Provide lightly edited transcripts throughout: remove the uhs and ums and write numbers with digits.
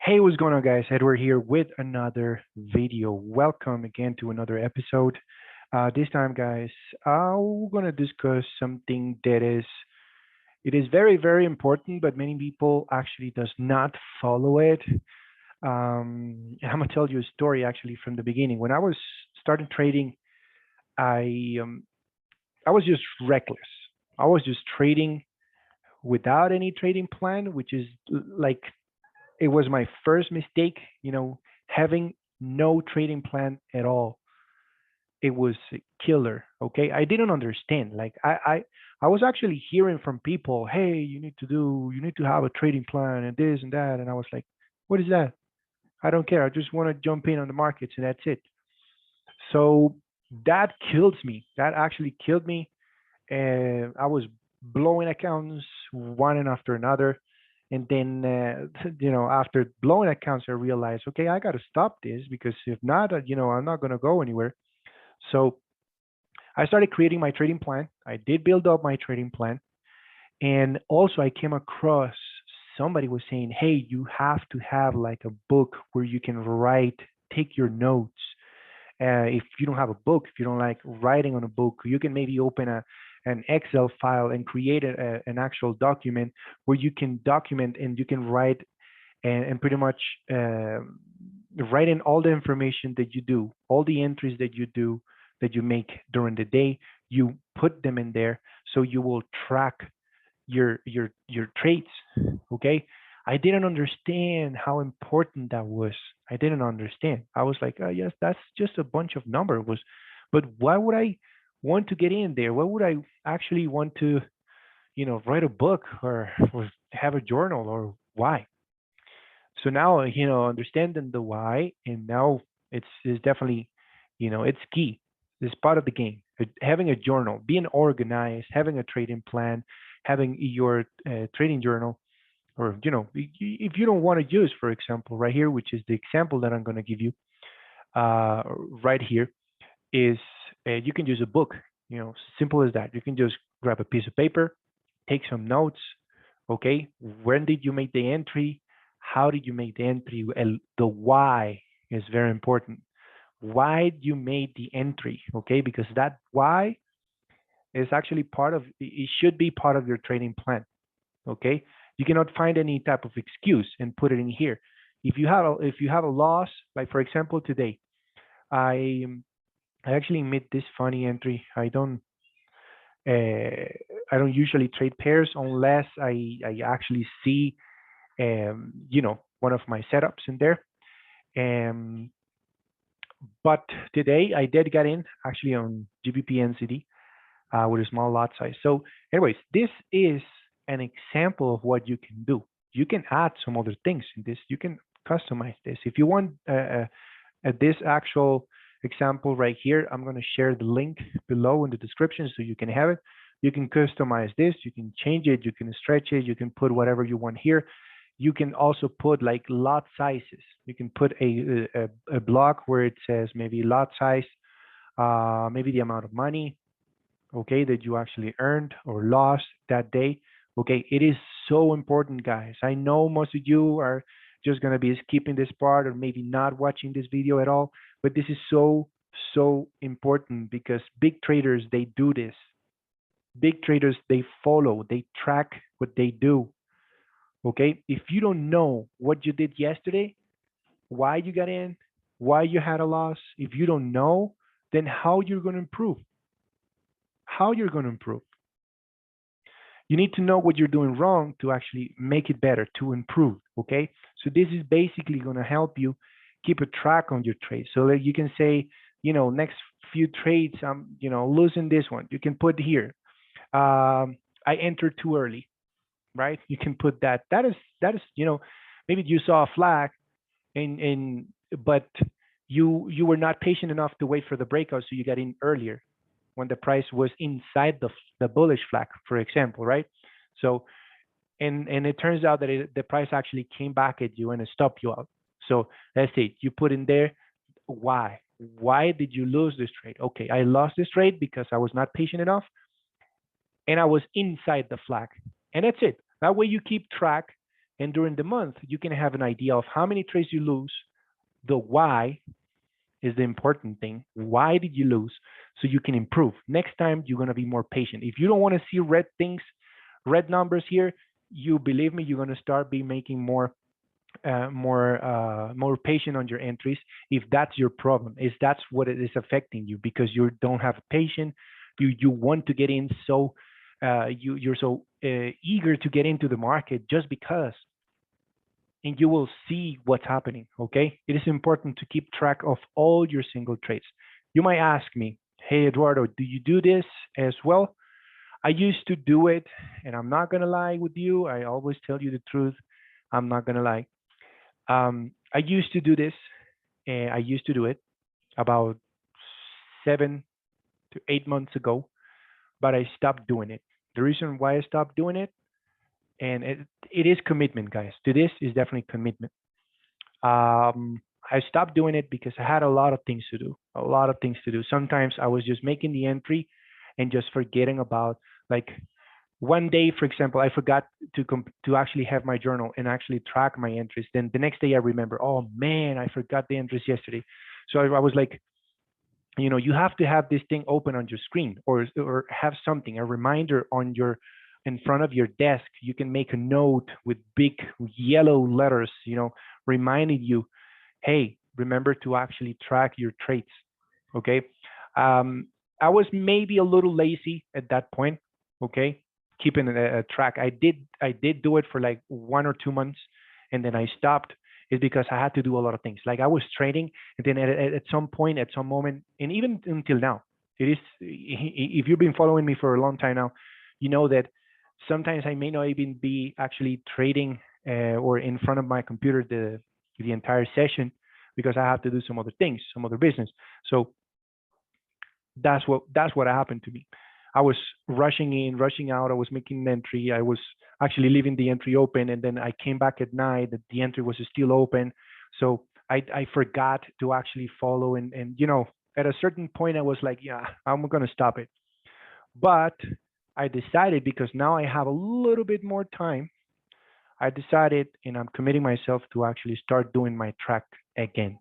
Hey, what's going on, guys? Edward here with another video. Welcome again to another episode. This time, guys, we're gonna discuss something that is very, very important, but many people actually does not follow it. And I'm gonna tell you a story actually from the beginning. When I was starting trading, I um, I was just reckless. I was just trading without any trading plan, which is like it was my first mistake, having no trading plan at all. It was a killer. Okay. I didn't understand. I was actually hearing from people, hey, you need to have a trading plan and this and that. And I was like, what is that? I don't care. I just want to jump in on the markets and that's it. So that kills me. That actually killed me. And I was blowing accounts one and after another. And then, after blowing accounts, I realized, okay, I got to stop this because if not, I'm not going to go anywhere. So I started creating my trading plan. I did build up my trading plan. And also, I came across somebody was saying, hey, you have to have like a book where you can write, take your notes. If you don't have a book, if you don't like writing on a book, you can maybe open an Excel file and create an actual document where you can document and you can write and pretty much write in all the information that you do, all the entries that you do, that you make during the day. You put them in there so you will track your trades. Okay, I didn't understand how important that was. I didn't understand. I was like, oh, yes, that's just a bunch of numbers. But why would I want to get in there? Why would I actually want to, write a book or have a journal or why? So now, understanding the why, and now it's definitely, it's key. It's part of the game. Having a journal, being organized, having a trading plan, having your trading journal, or if you don't want to use, for example, right here, which is the example that I'm going to give you, uh, right here, is you can use a book. Simple as that. You can just grab a piece of paper, take some notes. Okay, when did you make the entry? How did you make the entry? And the why is very important. Why you made the entry? Okay, because that why is actually part of it should be part of your trading plan. Okay, you cannot find any type of excuse and put it in here. If you have a loss, like for example today, I I actually made this funny entry. I don't usually trade pairs unless I actually see one of my setups in there. Um, but today I did get in actually on GBP NCD with a small lot size. So, anyways, this is an example of what you can do. You can add some other things in this. You can customize this. If you want this actual example right here, I'm going to share the link below in the description so you can have it. You can customize this. You can change it. You can stretch it. You can put whatever you want here. You can also put like lot sizes. You can put a block where it says maybe lot size, maybe the amount of money, okay, that you actually earned or lost that day. Okay, it is so important, guys. I know most of you are just going to be skipping this part or maybe not watching this video at all, but this is so, so important because big traders, they do this. Big traders, they follow, they track what they do. Okay, if you don't know what you did yesterday, why you got in, why you had a loss, if you don't know, then how you're going to improve? How you're going to improve? You need to know what you're doing wrong to actually make it better, to improve. Okay, so this is basically going to help you keep a track on your trades. So that you can say, next few trades, I'm, losing this one. You can put here, I entered too early, right? You can put that. That is, maybe you saw a flag, and but you were not patient enough to wait for the breakout, so you got in earlier when the price was inside the bullish flag, for example, right? So and it turns out that the price actually came back at you and it stopped you out. So let's say you put in there why. Why did you lose this trade? Okay, I lost this trade because I was not patient enough and I was inside the flag. And that's it. That way you keep track And during the month, you can have an idea of how many trades you lose, the why is the important thing. Why did you lose? So you can improve. Next time, you're going to be more patient. If you don't want to see red things, red numbers here, you believe me, you're going to start be making more patient on your entries. If that's your problem, is that's what it is affecting you because you don't have patience. You want to get in, so you're so eager to get into the market just because, and you will see what's happening. Okay, it is important to keep track of all your single trades. You might ask me, hey Eduardo, do you do this as well? I used to do it, and I'm not gonna lie with you. I always tell you the truth. I'm not gonna lie. I used to do this, and I used to do it about 7 to 8 months ago, but I stopped doing it. The reason why I stopped doing it, and it is commitment, guys. To this is definitely commitment. I stopped doing it because I had a lot of things to do. A lot of things to do. Sometimes I was just making the entry and just forgetting about, like, one day, for example, I forgot to actually have my journal and actually track my entries. Then the next day I remember, oh man, I forgot the entries yesterday. So I was like, you have to have this thing open on your screen, or have something, a reminder on your in front of your desk. You can make a note with big yellow letters, reminding you, hey, remember to actually track your traits. Okay. um, I was maybe a little lazy at that point. Okay, keeping a track. I did do it for like 1 or 2 months, and then I stopped. Is because I had to do a lot of things. Like I was trading, and then at some point, at some moment, and even until now, it is. If you've been following me for a long time now, you know that sometimes I may not even be actually trading or in front of my computer the entire session because I have to do some other things, some other business. So that's what happened to me. I was rushing in, rushing out. I was making an entry. I was actually leaving the entry open, and then I came back at night. That the entry was still open, so I forgot to actually follow. And at a certain point, I was like, yeah, I'm gonna stop it. But I decided, because now I have a little bit more time. I decided, and I'm committing myself to actually start doing my track again.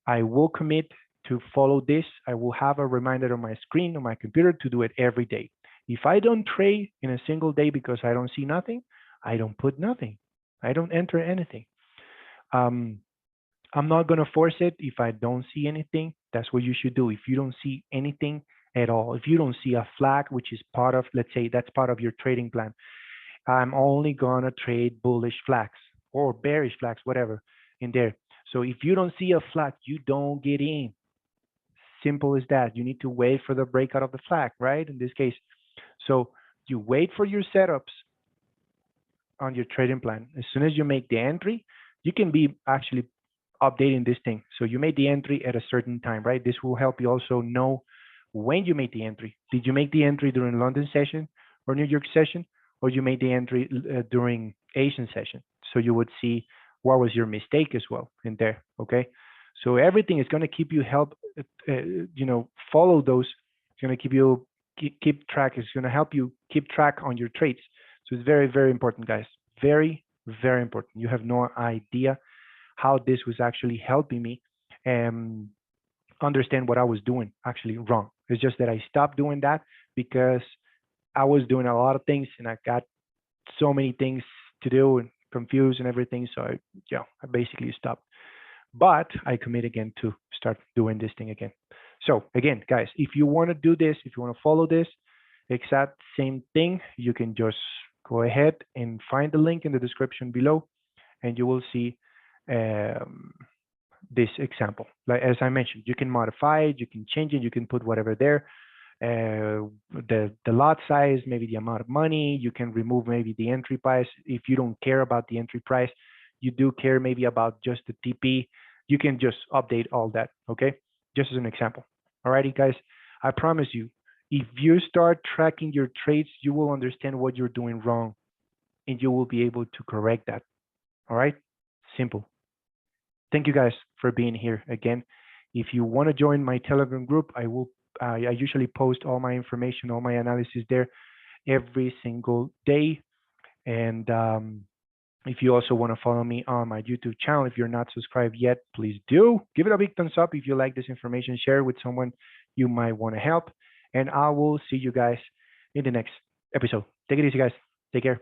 I will commit to follow this. I will have a reminder on my screen on my computer to do it every day. If I don't trade in a single day because I don't see nothing, I don't put nothing. I don't enter anything. Um, I'm not going to force it if I don't see anything. That's what you should do. If you don't see anything at all, if you don't see a flag, which is part of, let's say that's part of your trading plan, I'm only going to trade bullish flags or bearish flags, whatever, in there. So if you don't see a flag, you don't get in. Simple as that. You need to wait for the breakout of the flag, right? In this case. So you wait for your setups on your trading plan. As soon as you make the entry, you can be actually updating this thing. So you made the entry at a certain time, right? This will help you also know when you made the entry. Did you make the entry during London session or New York session, or you made the entry during Asian session? So you would see what was your mistake as well in there. Okay. So everything is going to keep you follow those. It's going to keep you keep track. It's going to help you keep track on your trades. So it's very, very important, guys. Very, very important. You have no idea how this was actually helping me understand what I was doing actually wrong. It's just that I stopped doing that because I was doing a lot of things and I got so many things to do and confused and everything. So I basically stopped. But I commit again to start doing this thing again. So again, guys, if you want to do this, if you want to follow this exact same thing, you can just go ahead and find the link in the description below, and you will see this example. Like as I mentioned, you can modify it, you can change it, you can put whatever there. The lot size, maybe the amount of money. You can remove maybe the entry price if you don't care about the entry price. You do care maybe about just the TP. You can just update all that. Okay, just as an example. Alrighty, guys. I promise you, if you start tracking your trades, you will understand what you're doing wrong, and you will be able to correct that. All right, simple. Thank you guys for being here again. If you want to join my Telegram group, I usually post all my information, all my analysis there every single day. And If you also want to follow me on my YouTube channel, if you're not subscribed yet, please do. Give it a big thumbs up if you like this information. Share it with someone you might want to help. And I will see you guys in the next episode. Take it easy, guys. Take care.